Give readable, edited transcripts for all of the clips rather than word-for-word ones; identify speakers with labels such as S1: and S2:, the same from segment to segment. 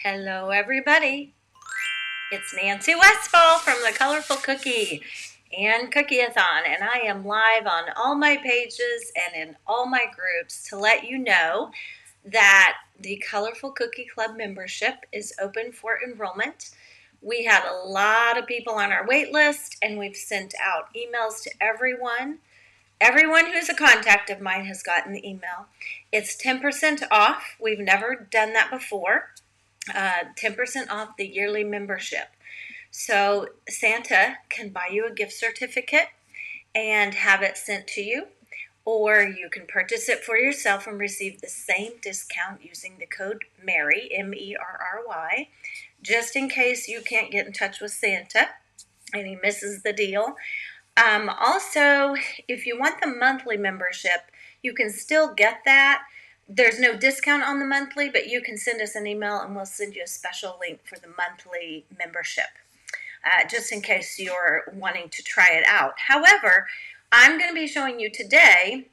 S1: Hello, everybody. It's Nancy Westfall from the Colorful Cookie and Cookie-a-thon, and I am live on all my pages and in all my groups to let you know that the Colorful Cookie Club membership is open for enrollment. We had a lot of people on our wait list, and we've sent out emails to everyone. Everyone who's a contact of mine has gotten the email. It's 10% off. We've never done that before. 10% off the yearly membership. So Santa can buy you a gift certificate and have it sent to you, or you can purchase it for yourself and receive the same discount using the code MERRY, MERRY, just in case you can't get in touch with Santa and he misses the deal. Also, if you want the monthly membership, you can still get that. There's no discount on the monthly, but you can send us an email and we'll send you a special link for the monthly membership, just in case you're wanting to try it out. However, I'm going to be showing you today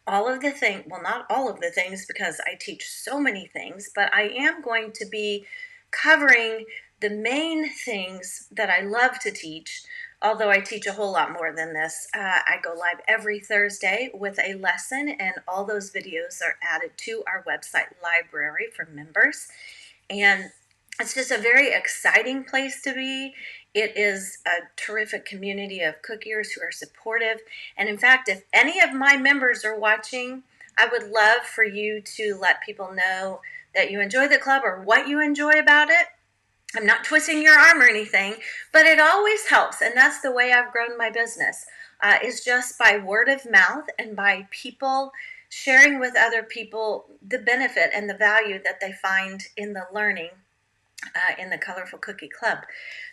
S1: all of the things, well, not all of the things because I teach so many things, but I am going to be covering the main things that I love to teach. Although I teach a whole lot more than this. I go live every Thursday with a lesson, and all those videos are added to our website library for members. And it's just a very exciting place to be. It is a terrific community of cookiers who are supportive. And in fact, if any of my members are watching, I would love for you to let people know that you enjoy the club or what you enjoy about it. I'm not twisting your arm or anything, but it always helps, and that's the way I've grown my business, is just by word of mouth and by people sharing with other people the benefit and the value that they find in the learning in the Colorful Cookie Club.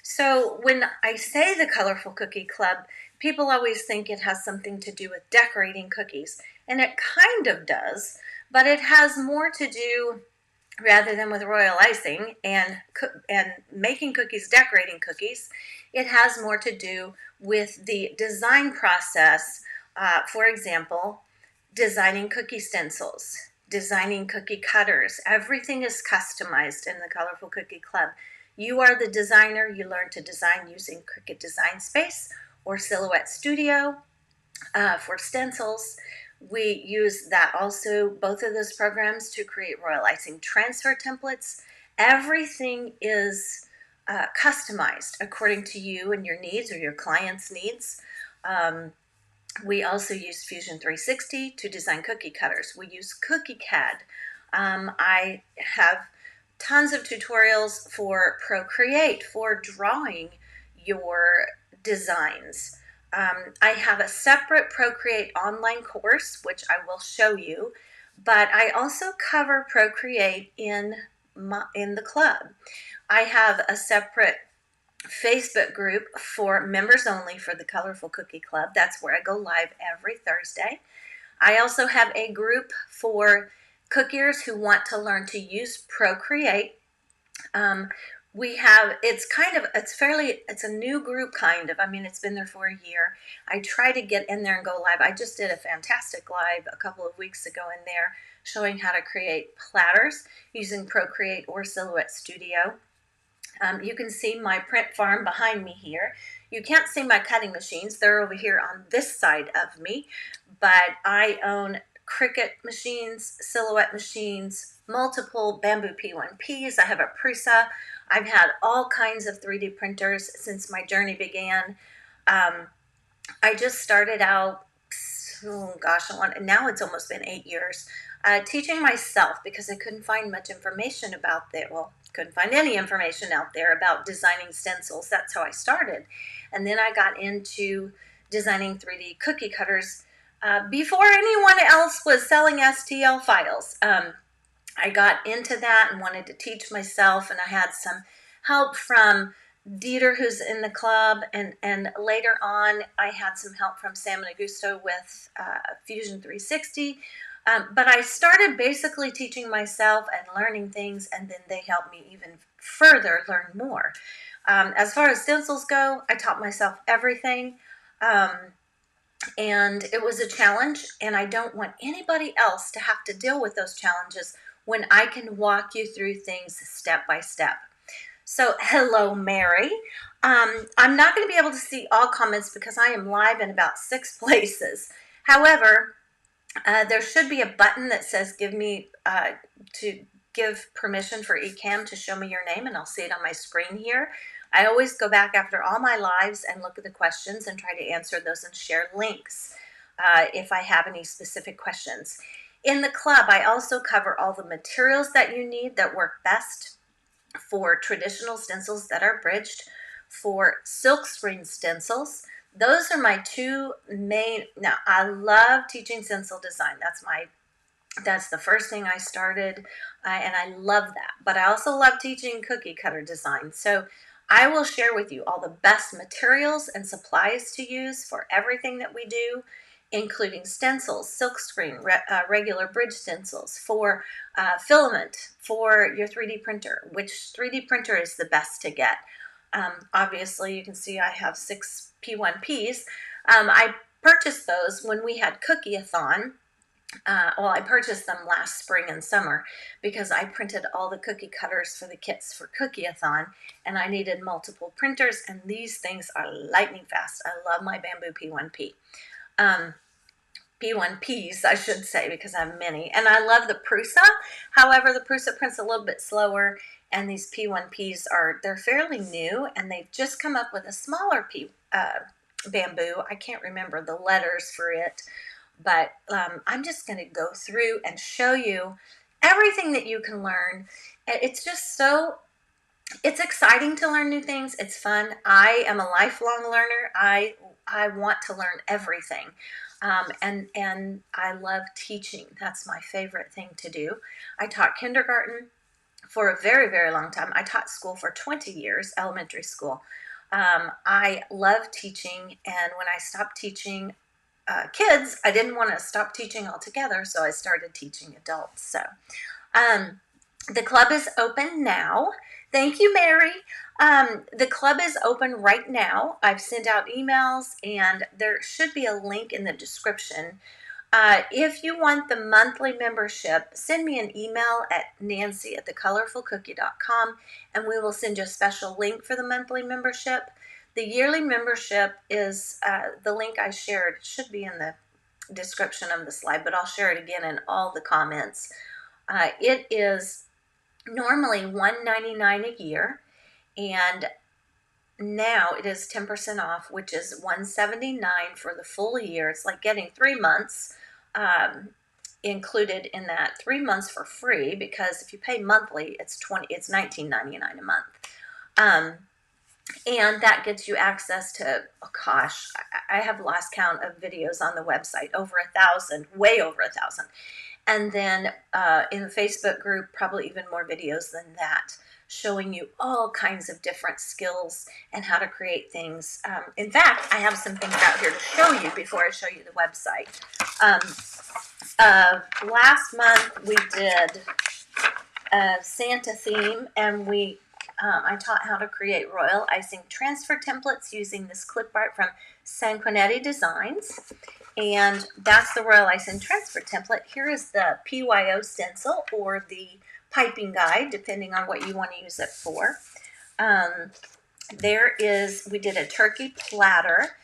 S1: So when I say the Colorful Cookie Club, people always think it has something to do with decorating cookies, and it kind of does, but it has more to do, rather than with royal icing and making cookies, decorating cookies, it has more to do with the design process. For example, designing cookie stencils, designing cookie cutters. Everything is customized in the Colorful Cookie Club. You are the designer. You learn to design using Cricut Design Space or Silhouette Studio for stencils. We use that also, both of those programs, to create royal icing transfer templates. Everything is customized according to you and your needs or your client's needs. We also use Fusion 360 to design cookie cutters. We use CookieCAD. I have tons of tutorials for Procreate for drawing your designs. I have a separate Procreate online course, which I will show you, but I also cover Procreate in the club. I have a separate Facebook group for members only for the Colorful Cookie Club. That's where I go live every Thursday. I also have a group for cookiers who want to learn to use Procreate. It's a new group kind of. I mean, it's been there for a year. I try to get in there and go live. I just did a fantastic live a couple of weeks ago in there showing how to create platters using Procreate or Silhouette Studio. You can see my print farm behind me here. You can't see my cutting machines. They're over here on this side of me, but I own Cricut machines, Silhouette machines, multiple bamboo P1Ps. I have a Prusa. I've had all kinds of 3D printers since my journey began. I just started out, now it's almost been 8 years, teaching myself because I couldn't find much information about that. Well, couldn't find any information out there about designing stencils. That's how I started. And then I got into designing 3D cookie cutters before anyone else was selling STL files. I got into that and wanted to teach myself, and I had some help from Dieter, who's in the club, and later on I had some help from Sam and Augusto with Fusion 360. But I started basically teaching myself and learning things, and then they helped me even further learn more. As far as stencils go, I taught myself everything. And it was a challenge, and I don't want anybody else to have to deal with those challenges when I can walk you through things step by step. So hello, Mary. I'm not going to be able to see all comments because I am live in about 6 places. However, there should be a button that says to give permission for eCam to show me your name, and I'll see it on my screen here. I always go back after all my lives and look at the questions and try to answer those and share links if I have any specific questions. In the club, I also cover all the materials that you need that work best for traditional stencils that are bridged, for silkscreen stencils. Those are my two main. Now, I love teaching stencil design. That's the first thing I started, and I love that. But I also love teaching cookie cutter design. So I will share with you all the best materials and supplies to use for everything that we do, including stencils, silkscreen, regular bridge stencils, for filament, for your 3D printer, which 3D printer is the best to get. Obviously, you can see I have 6 P1Ps. I purchased those when we had Cookie-a-thon. I purchased them last spring and summer because I printed all the cookie cutters for the kits for Cookie-a-thon, and I needed multiple printers, and these things are lightning fast. I love my Bamboo P1P. P1Ps, I should say, because I have many. And I love the Prusa. However, the Prusa prints a little bit slower, and these P1Ps they're fairly new, and they've just come up with a smaller bamboo. I can't remember the letters for it, but I'm just going to go through and show you everything that you can learn. It's just it's exciting to learn new things. It's fun. I am a lifelong learner. I want to learn everything. And I love teaching. That's my favorite thing to do. I taught kindergarten for a very, very long time. I taught school for 20 years, elementary school. I love teaching, and when I stopped teaching kids, I didn't want to stop teaching altogether, so I started teaching adults. So the club is open now. Thank you, Mary. The club is open right now. I've sent out emails, and there should be a link in the description. If you want the monthly membership, send me an email at nancy@thecolorfulcookie.com, and we will send you a special link for the monthly membership. The yearly membership is the link I shared. It should be in the description of the slide, but I'll share it again in all the comments. It is normally $199 a year, and now it is 10% off, which is $179 for the full year. It's like getting 3 months included in that. 3 months for free, because if you pay monthly, it's $19.99 a month. And that gets you access to, oh gosh, I have lost count of videos on the website, over 1,000, way over 1,000. And then in the Facebook group, probably even more videos than that, showing you all kinds of different skills and how to create things. In fact, I have some things out here to show you before I show you the website. Last month we did a Santa theme, and I taught how to create royal icing transfer templates using this clip art from Sanquinetti Designs. And that's the royal icing transfer template. Here is the PYO stencil, or the piping guide, depending on what you want to use it for. We did a turkey platter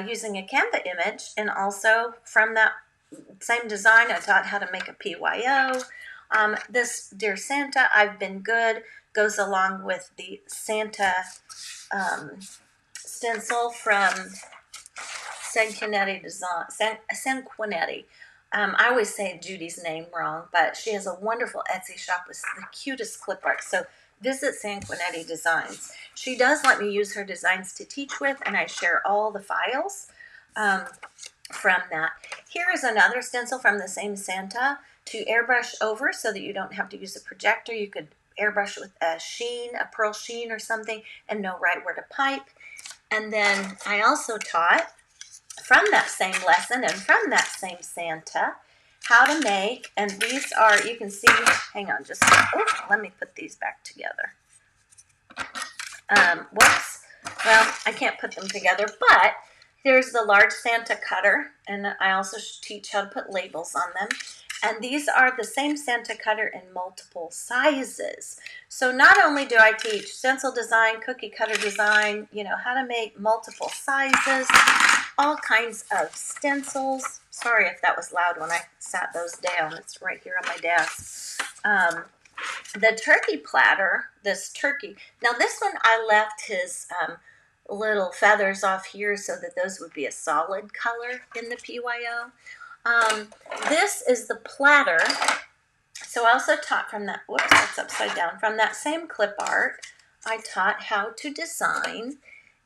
S1: using a Canva image, and also from that same design, I taught how to make a PYO. This Dear Santa, I've Been Good, goes along with the Santa stencil from Sanquinetti Design. Sanquinetti. I always say Judy's name wrong, but she has a wonderful Etsy shop with the cutest clip art. So visit Sanquinetti Designs. She does let me use her designs to teach with, and I share all the files from that. Here is another stencil from the same Santa to airbrush over, so that you don't have to use a projector. You could airbrush with a sheen, a pearl sheen or something, and know right where to pipe. And then I also taught, from that same lesson and from that same Santa, how to make, and these are, you can see, hang on just, let me put these back together. Whoops. Well, I can't put them together, but here's the large Santa cutter, and I also teach how to put labels on them. And these are the same Santa cutter in multiple sizes. So not only do I teach stencil design, cookie cutter design, how to make multiple sizes, all kinds of stencils. Sorry if that was loud when I sat those down. It's right here on my desk. The turkey platter, this turkey. Now this one I left his little feathers off here so that those would be a solid color in the PYO. This is the platter. So I also taught from that, whoops, that's upside down. From that same clip art, I taught how to design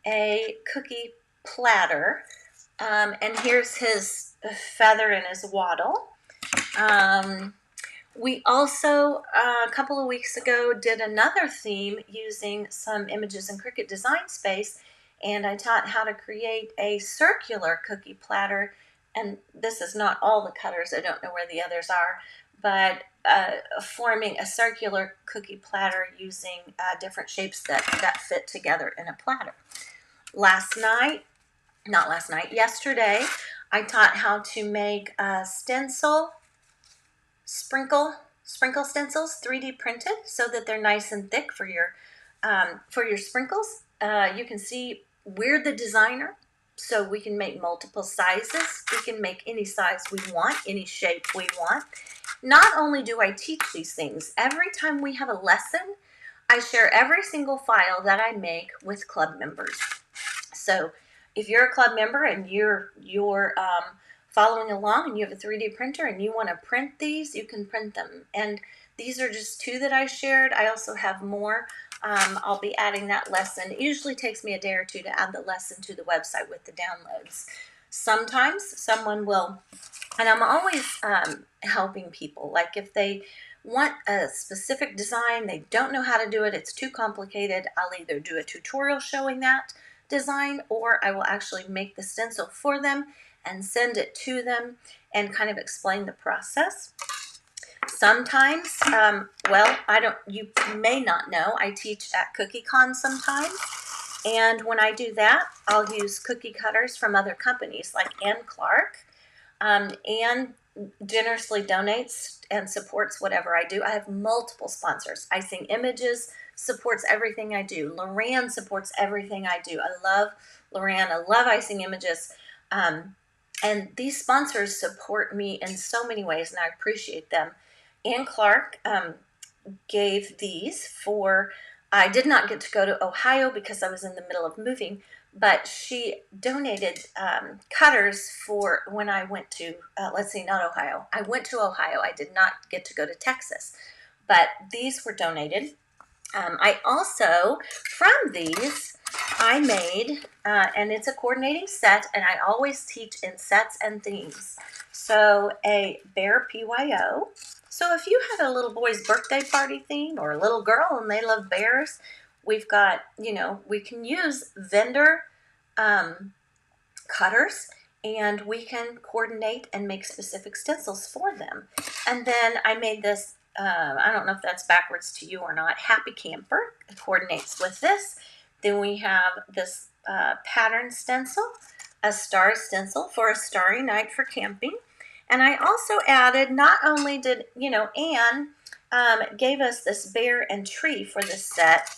S1: a cookie platter. And here's his feather and his wattle. We also, a couple of weeks ago, did another theme using some images in Cricut Design Space, and I taught how to create a circular cookie platter. And this is not all the cutters, I don't know where the others are, but forming a circular cookie platter using different shapes that fit together in a platter. Yesterday, I taught how to make stencil sprinkle stencils, 3D printed, so that they're nice and thick for your sprinkles. You can see we're the designer, so we can make multiple sizes. We can make any size we want, any shape we want. Not only do I teach these things, every time we have a lesson, I share every single file that I make with club members. So if you're a club member and you're following along and you have a 3D printer and you want to print these, you can print them. And these are just two that I shared. I also have more. I'll be adding that lesson. It usually takes me a day or two to add the lesson to the website with the downloads. Sometimes someone will, and I'm always helping people. Like if they want a specific design, they don't know how to do it, it's too complicated, I'll either do a tutorial showing that design, or I will actually make the stencil for them and send it to them and kind of explain the process. Sometimes, you may not know, I teach at CookieCon sometimes, and when I do that, I'll use cookie cutters from other companies like Ann Clark. Ann generously donates and supports whatever I do. I have multiple sponsors. Icing Images supports everything I do. Loran supports everything I do. I love Loran. I love Icing Images. And these sponsors support me in so many ways, and I appreciate them. Ann Clark gave these for, I did not get to go to Ohio because I was in the middle of moving, but she donated cutters for when I went to, not Ohio. I went to Ohio. I did not get to go to Texas, but these were donated. I also, from these, I made, and it's a coordinating set, and I always teach in sets and themes. So a bear PYO. So if you had a little boy's birthday party theme or a little girl and they love bears, we've got, we can use vendor cutters, and we can coordinate and make specific stencils for them. And then I made this, I don't know if that's backwards to you or not, Happy Camper. It coordinates with this. Then we have this pattern stencil, a star stencil for a starry night for camping. And I also added, not only did, Anne gave us this bear and tree for this set,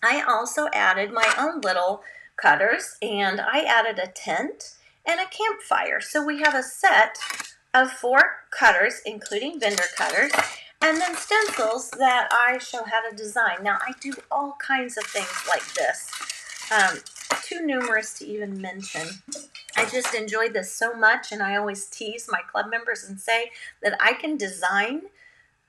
S1: I also added my own little cutters, and I added a tent and a campfire. So we have a set of 4 cutters, including vendor cutters, and then stencils that I show how to design. Now, I do all kinds of things like this, too numerous to even mention. I just enjoyed this so much, and I always tease my club members and say that I can design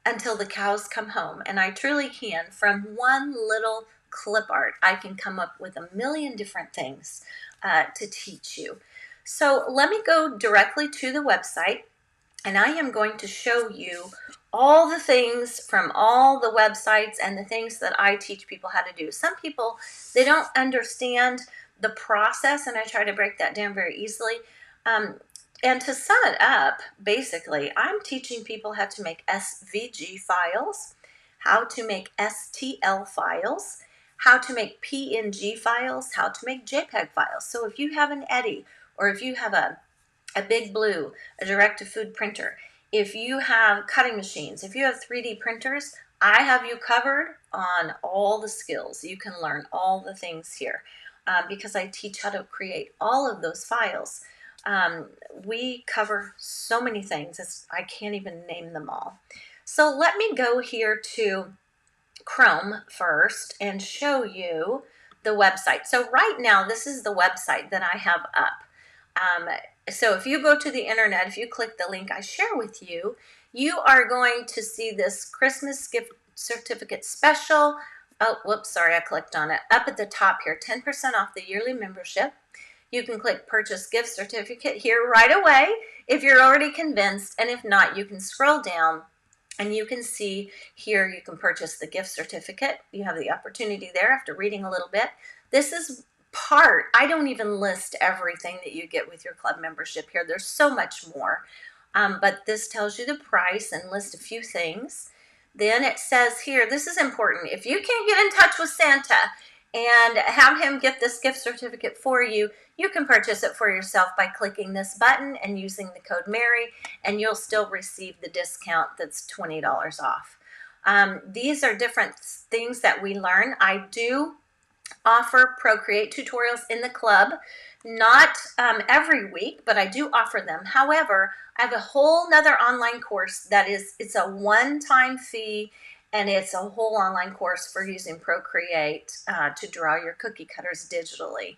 S1: until the cows come home, and I truly can. From one little clip art, I can come up with a million different things to teach you. So let me go directly to the website, and I am going to show you all the things from all the websites and the things that I teach people how to do. Some people, they don't understand the process, and I try to break that down very easily. And to sum it up, basically, I'm teaching people how to make SVG files, how to make STL files, how to make PNG files, how to make JPEG files. So if you have an Eddie, or if you have a Big Blue, a direct-to-food printer, if you have cutting machines, if you have 3D printers, I have you covered on all the skills. You can learn all the things here because I teach how to create all of those files. We cover so many things, I can't even name them all. So let me go here to Chrome first and show you the website. So right now, this is the website that I have up. So if you go to the internet, if you click the link I share with you, you are going to see this Christmas gift certificate special. Oh, whoops, sorry, I clicked on it. Up at the top here, 10% off the yearly membership. You can click purchase gift certificate here right away if you're already convinced, and if not, you can scroll down and you can see here you can purchase the gift certificate. You have the opportunity there after reading a little bit. This is part, I don't even list everything that you get with your club membership here. There's so much more. But this tells you the price and lists a few things. Then it says here, this is important. If you can't get in touch with Santa and have him get this gift certificate for you, you can purchase it for yourself by clicking this button and using the code Mary, and you'll still receive the discount that's $20 off. These are different things that we learn. I do offer Procreate tutorials in the club, not every week, but I do offer them. However, I have a whole nother online course that it's a one-time fee, and it's a whole online course for using Procreate to draw your cookie cutters digitally.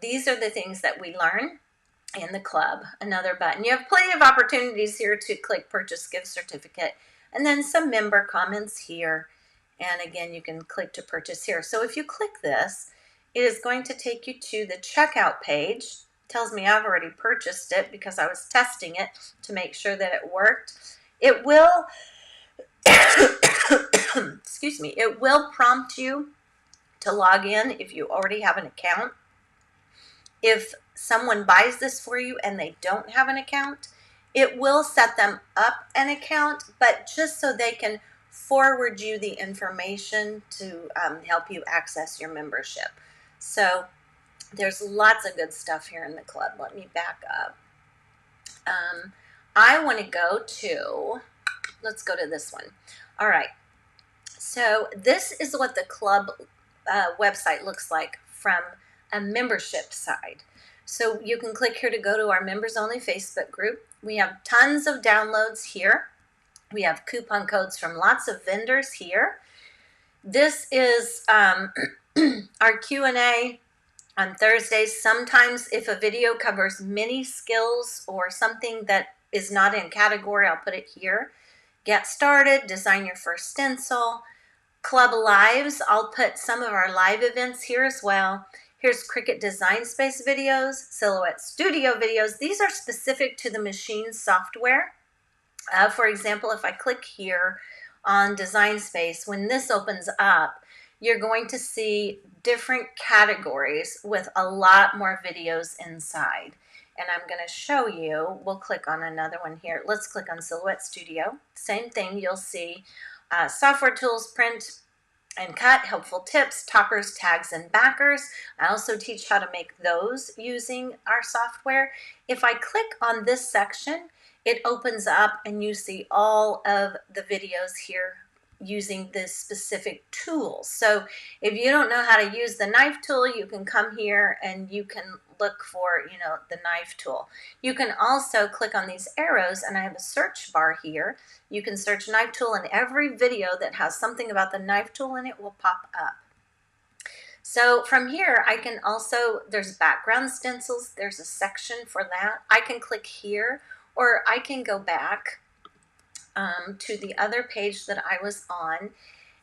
S1: These are the things that we learn in the club. Another button. You have plenty of opportunities here to click purchase gift certificate, and then some member comments here. And again, you can click to purchase here. So if you click this, it is going to take you to the checkout page. It tells me I've already purchased it because I was testing it to make sure that it worked. It will, excuse me, it will prompt you to log in if you already have an account. If someone buys this for you and they don't have an account, it will set them up an account, but just so they can forward you the information to help you access your membership. So there's lots of good stuff here in the club. Let me back up. I want to go to, let's go to this one. All right. So this is what the club website looks like from a membership side. So you can click here to go to our members only Facebook group. We have tons of downloads here. We have coupon codes from lots of vendors here. This is our Q&A on Thursdays. Sometimes if a video covers many skills or something that is not in category, I'll put it here. Get started, design your first stencil. Club lives, I'll put some of our live events here as well. Here's Cricut Design Space videos, Silhouette Studio videos. These are specific to the machine software. For example, if I click here on Design Space, when this opens up, you're going to see different categories with a lot more videos inside. And I'm going to show you, we'll click on another one here. Let's click on Silhouette Studio. Same thing, you'll see software tools, print and cut, helpful tips, toppers, tags, and backers. I also teach how to make those using our software. If I click on this section, it opens up and you see all of the videos here using this specific tools. So if you don't know how to use the knife tool, you can come here and you can look for, the knife tool. You can also click on these arrows, and I have a search bar here. You can search knife tool, and every video that has something about the knife tool in it will pop up. So from here, I can also, there's background stencils. There's a section for that. I can click here, or I can go back to the other page that I was on,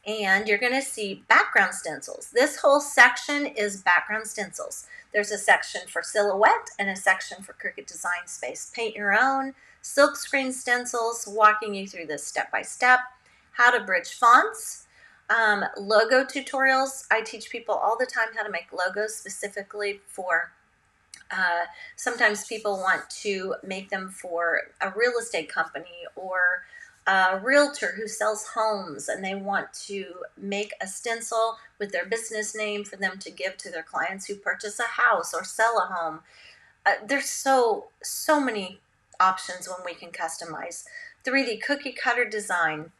S1: and you're going to see background stencils. This whole section is background stencils. There's a section for Silhouette and a section for Cricut Design Space. Paint your own, silk screen stencils, walking you through this step by step, how to bridge fonts, logo tutorials. I teach people all the time how to make logos specifically for sometimes people want to make them for a real estate company or a realtor who sells homes, and they want to make a stencil with their business name for them to give to their clients who purchase a house or sell a home. There's so many options when we can customize. 3D cookie cutter design,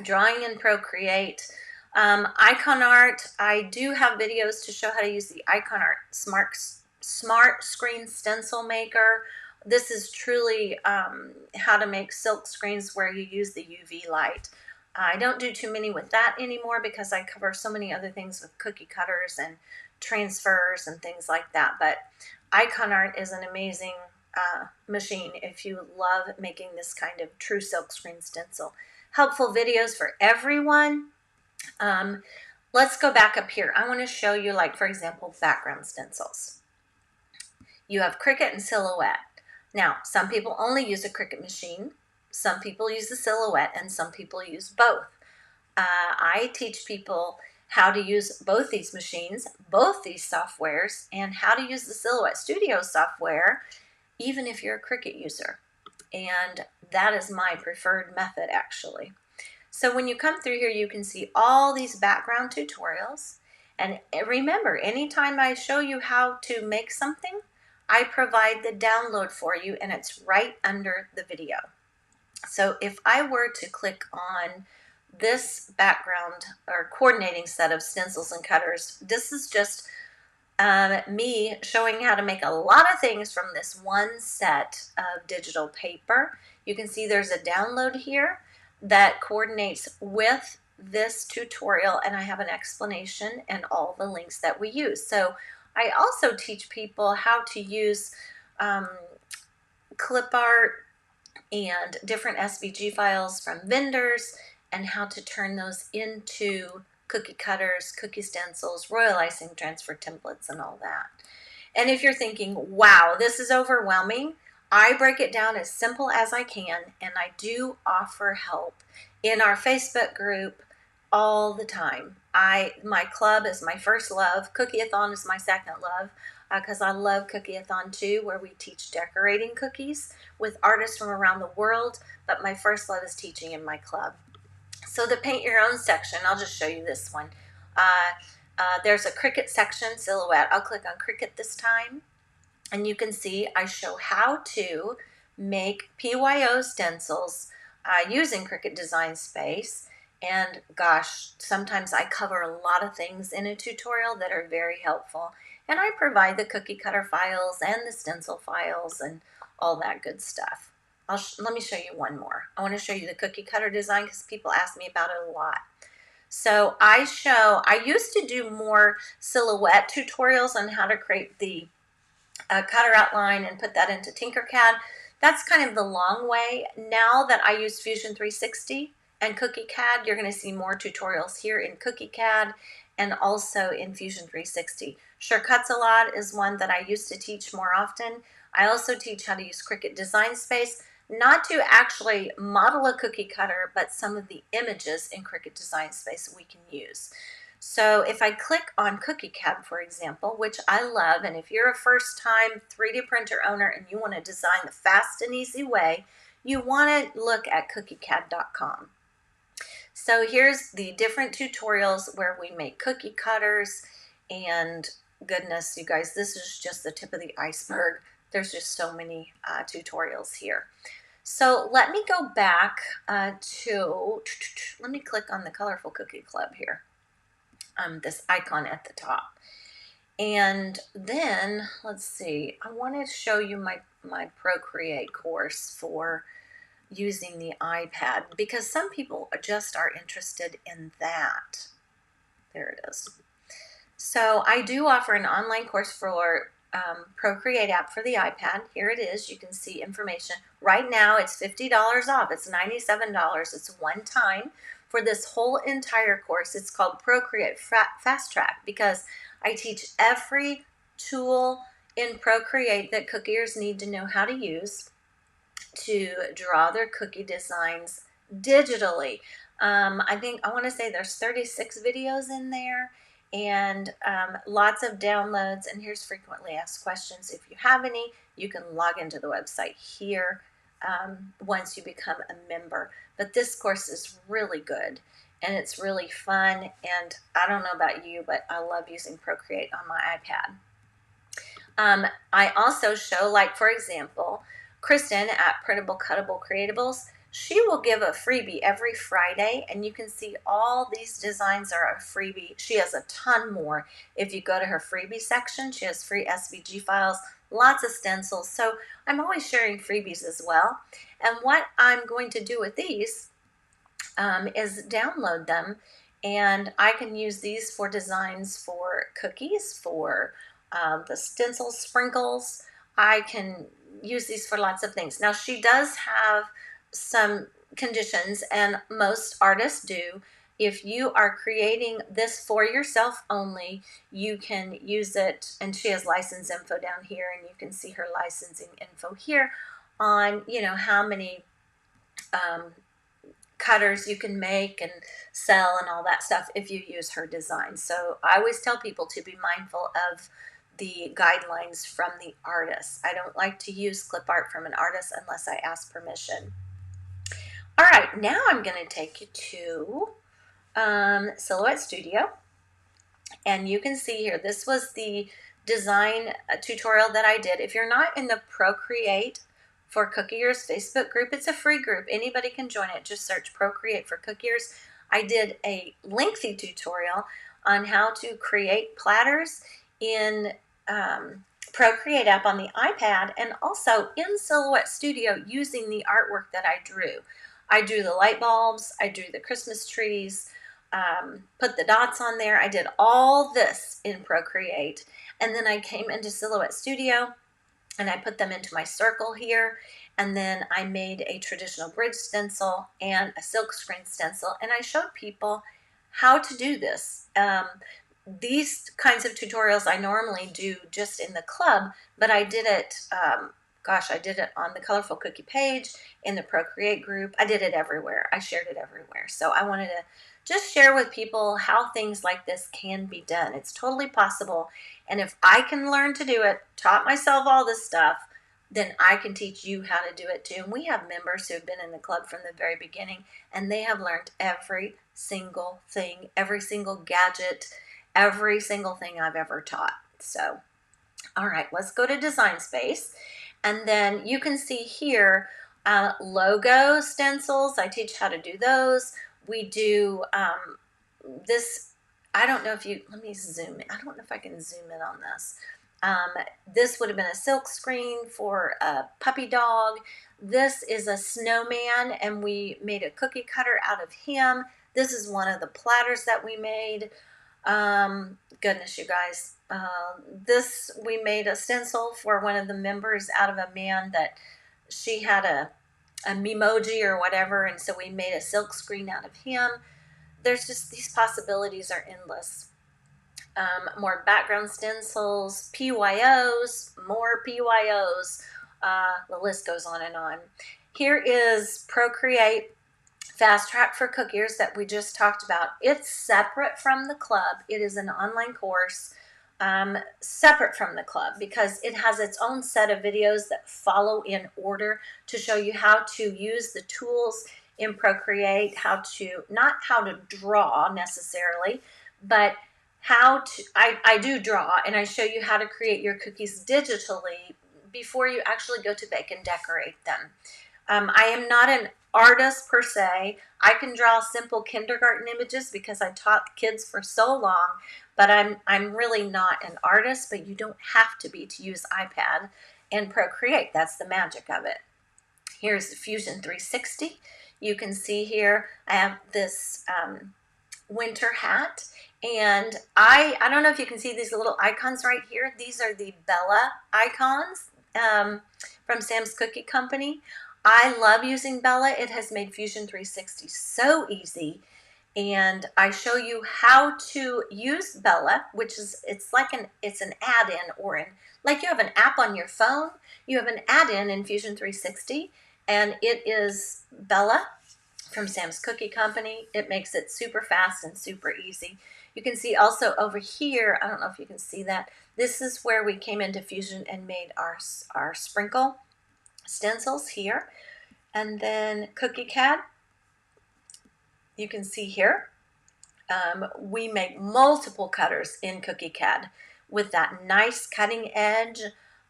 S1: drawing in Procreate, icon art. I do have videos to show how to use the icon art smart screen stencil maker. This is truly how to make silk screens where you use the UV light. I don't do too many with that anymore because I cover so many other things with cookie cutters and transfers and things like that. But icon art is an amazing machine if you love making this kind of true silk screen stencil. Helpful videos for everyone. Let's go back up here. I want to show you, like, for example, background stencils. You have Cricut and Silhouette. Now, some people only use a Cricut machine. Some people use the Silhouette, and some people use both. I teach people how to use both these machines, both these softwares, and how to use the Silhouette Studio software, even if you're a Cricut user. And that is my preferred method, actually. So when you come through here, you can see all these background tutorials. And remember, anytime I show you how to make something, I provide the download for you, and it's right under the video. So if I were to click on this background or coordinating set of stencils and cutters, this is just me showing how to make a lot of things from this one set of digital paper. You can see there's a download here that coordinates with this tutorial, and I have an explanation and all the links that we use. So I also teach people how to use clip art and different SVG files from vendors and how to turn those into cookie cutters, cookie stencils, royal icing transfer templates, and all that. And if you're thinking, wow, this is overwhelming, I break it down as simple as I can, and I do offer help in our Facebook group all the time. My club is my first love. Cookie-a-thon is my second love because I love Cookie-a-thon too, where we teach decorating cookies with artists from around the world, but my first love is teaching in my club. So the paint your own section, I'll just show you this one. There's a Cricut section, Silhouette. I'll click on Cricut this time, and you can see I show how to make PYO stencils using Cricut Design Space. And gosh, sometimes I cover a lot of things in a tutorial that are very helpful. And I provide the cookie cutter files and the stencil files and all that good stuff. Let me show you one more. I want to show you the cookie cutter design because people ask me about it a lot. So I used to do more Silhouette tutorials on how to create the cutter outline and put that into Tinkercad. That's kind of the long way. Now that I use Fusion 360 and CookieCAD, you're going to see more tutorials here in CookieCAD and also in Fusion 360. Shortcuts-a-lot is one that I used to teach more often. I also teach how to use Cricut Design Space, not to actually model a cookie cutter, but some of the images in Cricut Design Space we can use. So if I click on CookieCAD, for example, which I love, and if you're a first-time 3D printer owner and you want to design the fast and easy way, you want to look at cookiecad.com. So here's the different tutorials where we make cookie cutters, and goodness, you guys, this is just the tip of the iceberg. There's just so many tutorials here. So let me go back let me click on the Colorful Cookie Club here, this icon at the top. And then, let's see, I want to show you my Procreate course for using the iPad, because some people just are interested in that. There it is. So I do offer an online course for Procreate app for the iPad. Here it is. You can see information. Right now it's $50 off. It's $97. It's one time for this whole entire course. It's called Procreate Fast Track because I teach every tool in Procreate that cookiers need to know how to use to draw their cookie designs digitally. I want to say there's 36 videos in there and lots of downloads, and here's frequently asked questions. If you have any, you can log into the website here once you become a member. But this course is really good and it's really fun, and I don't know about you, but I love using Procreate on my iPad. I also show, like, for example, Kristen at Printable Cuttable Creatables, she will give a freebie every Friday, and you can see all these designs are a freebie. She has a ton more. If you go to her freebie section, she has free SVG files, lots of stencils. So I'm always sharing freebies as well. And what I'm going to do with these is download them, and I can use these for designs for cookies, for the stencil sprinkles. I can use these for lots of things. Now, she does have some conditions, and most artists do. If you are creating this for yourself only, you can use it, and she has license info down here, and you can see her licensing info here on, how many cutters you can make and sell and all that stuff if you use her design. So I always tell people to be mindful of the guidelines from the artist. I don't like to use clip art from an artist unless I ask permission. All right, now I'm going to take you to Silhouette Studio. And you can see here, this was the design tutorial that I did. If you're not in the Procreate for Cookiers Facebook group, it's a free group. Anybody can join it. Just search Procreate for Cookiers. I did a lengthy tutorial on how to create platters in Procreate app on the iPad, and also in Silhouette Studio using the artwork that I drew. I drew the light bulbs, I drew the Christmas trees, put the dots on there. I did all this in Procreate, and then I came into Silhouette Studio and I put them into my circle here, and then I made a traditional bridge stencil and a silkscreen stencil, and I showed people how to do this. These kinds of tutorials I normally do just in the club, but I did it, I did it on the Colorful Cookie page, in the Procreate group. I did it everywhere. I shared it everywhere. So I wanted to just share with people how things like this can be done. It's totally possible. And if I can learn to do it, taught myself all this stuff, then I can teach you how to do it too. And we have members who have been in the club from the very beginning, and they have learned every single thing, every single gadget, every single thing I've ever taught. So, all right, let's go to Design Space. And then you can see here logo stencils. I teach how to do those. We do this. I don't know if you, let me zoom in. I don't know if I can zoom in on this. This would have been a silk screen for a puppy dog. This is a snowman, and we made a cookie cutter out of him. This is one of the platters that we made. Goodness, you guys. This, we made a stencil for one of the members out of a man that she had a memoji or whatever, and so we made a silk screen out of him. There's just, these possibilities are endless. More background stencils, PYOs, more PYOs. The list goes on and on. Here is Procreate Fast Track for Cookiers that we just talked about. It's separate from the club. It is an online course separate from the club because it has its own set of videos that follow in order to show you how to use the tools in Procreate, not how to draw necessarily, but how to, I do draw, and I show you how to create your cookies digitally before you actually go to bake and decorate them. I am not an artist per se. I can draw simple kindergarten images because I taught kids for so long, but I'm really not an artist, but you don't have to be to use iPad and Procreate. That's the magic of it. Here's the Fusion 360. You can see here I have this winter hat, and I don't know if you can see these little icons right here. These are the Bella icons from Sam's Cookie Company. I love using Bella. It has made Fusion 360 so easy, and I show you how to use Bella, which is, it's an add-in, or like you have an app on your phone, you have an add-in in Fusion 360, and it is Bella from Sam's Cookie Company. It makes it super fast and super easy. You can see also over here, I don't know if you can see that, this is where we came into Fusion and made our sprinkle stencils here. And then Cookie CAD, you can see here, we make multiple cutters in Cookie CAD with that nice cutting edge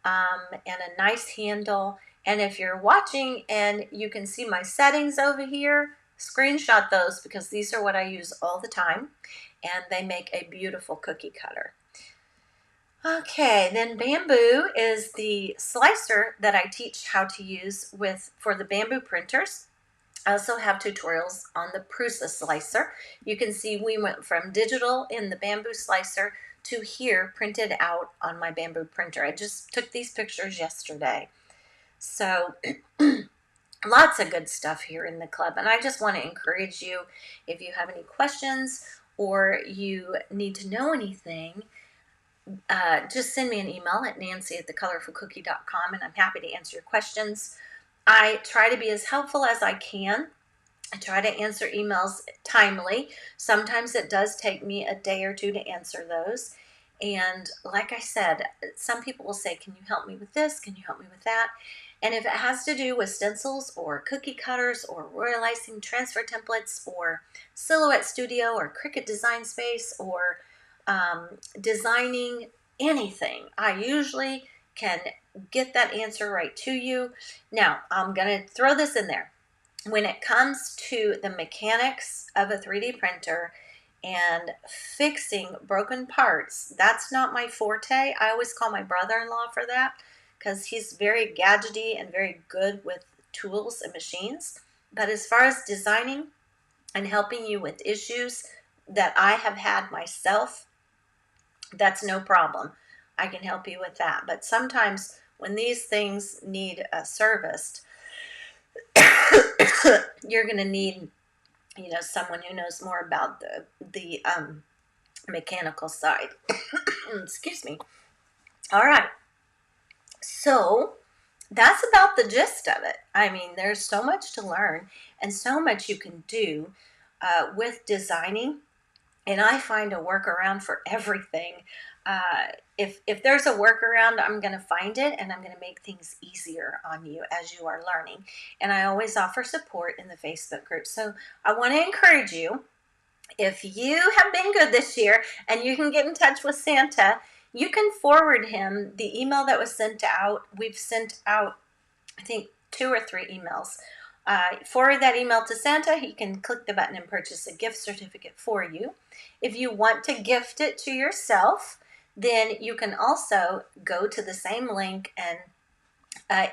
S1: and a nice handle. And if you're watching and you can see my settings over here, screenshot those because these are what I use all the time, and they make a beautiful cookie cutter. Okay, then bamboo is the slicer that I teach how to use for the bamboo printers. I also have tutorials on the Prusa slicer. You can see we went from digital in the bamboo slicer to here printed out on my bamboo printer. I just took these pictures yesterday. So lots of good stuff here in the club, and I just want to encourage you, if you have any questions or you need to know anything, just send me an email at nancy@thecolorfulcookie.com, and I'm happy to answer your questions. I try to be as helpful as I can. I try to answer emails timely. Sometimes it does take me a day or two to answer those. And like I said, some people will say, can you help me with this? Can you help me with that? And if it has to do with stencils or cookie cutters or royal icing transfer templates or Silhouette Studio or Cricut Design Space or designing anything, I usually can get that answer right to you. Now, I'm going to throw this in there. When it comes to the mechanics of a 3D printer and fixing broken parts, that's not my forte. I always call my brother-in-law for that because he's very gadgety and very good with tools and machines. But as far as designing and helping you with issues that I have had myself, that's no problem. I can help you with that. But sometimes when these things need serviced, you're going to need, someone who knows more about the mechanical side. Excuse me. All right. So that's about the gist of it. I mean, there's so much to learn and so much you can do with designing. And I find a workaround for everything. If there's a workaround, I'm going to find it, and I'm going to make things easier on you as you are learning. And I always offer support in the Facebook group. So I want to encourage you, if you have been good this year and you can get in touch with Santa, you can forward him the email that was sent out. We've sent out, I think, 2 or 3 emails. Forward that email to Santa. He can click the button and purchase a gift certificate for you. If you want to gift it to yourself, then you can also go to the same link and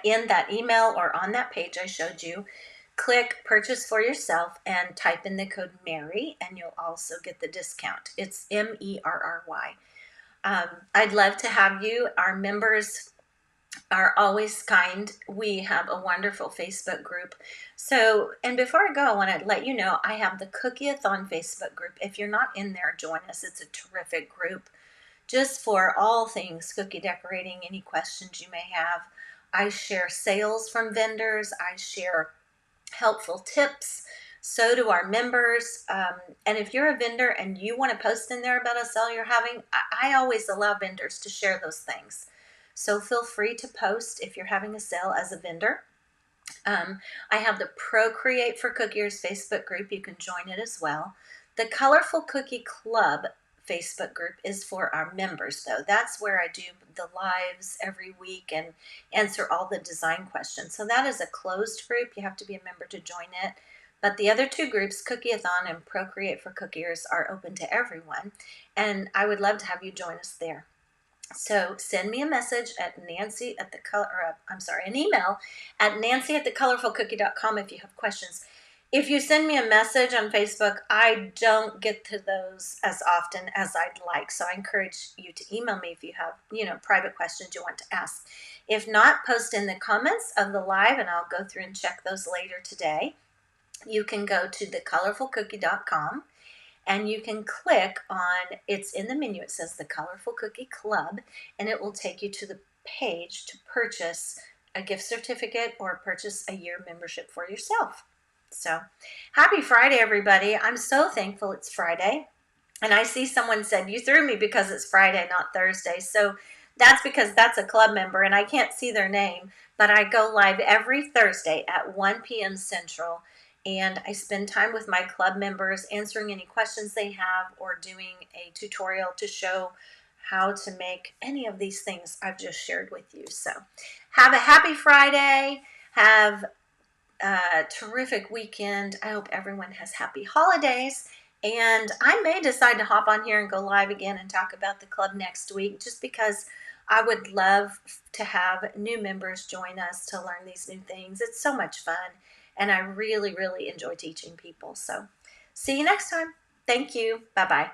S1: in that email or on that page I showed you, click purchase for yourself and type in the code Mary, and you'll also get the discount. It's MERRY. I'd love to have you. Our members are always kind. We have a wonderful Facebook group. So, and before I go, I want to let you know I have the Cookie-a-thon Facebook group. If you're not in there, join us. It's a terrific group just for all things cookie decorating, any questions you may have. I share sales from vendors. I share helpful tips. So do our members. And if you're a vendor and you want to post in there about a sale you're having, I always allow vendors to share those things. So feel free to post if you're having a sale as a vendor. I have the Procreate for Cookiers Facebook group. You can join it as well. The Colorful Cookie Club Facebook group is for our members, though. That's where I do the lives every week and answer all the design questions. So that is a closed group. You have to be a member to join it. But the other 2 groups, Cookie-a-thon and Procreate for Cookiers, are open to everyone. And I would love to have you join us there. So send me a message at an email at nancy@thecolorfulcookie.com if you have questions. If you send me a message on Facebook, I don't get to those as often as I'd like. So I encourage you to email me if you have, private questions you want to ask. If not, post in the comments of the live and I'll go through and check those later today. You can go to thecolorfulcookie.com and you can click on, it's in the menu, it says the Colorful Cookie Club, and it will take you to the page to purchase a gift certificate or purchase a year membership for yourself. So happy Friday, everybody. I'm so thankful it's Friday. And I see someone said, you threw me because it's Friday, not Thursday. So that's because that's a club member and I can't see their name, but I go live every Thursday at 1 p.m. Central. And I spend time with my club members answering any questions they have or doing a tutorial to show how to make any of these things I've just shared with you. So have a happy Friday. Have a terrific weekend. I hope everyone has happy holidays. And I may decide to hop on here and go live again and talk about the club next week, just because I would love to have new members join us to learn these new things. It's so much fun. And I really, really enjoy teaching people. So see you next time. Thank you. Bye-bye.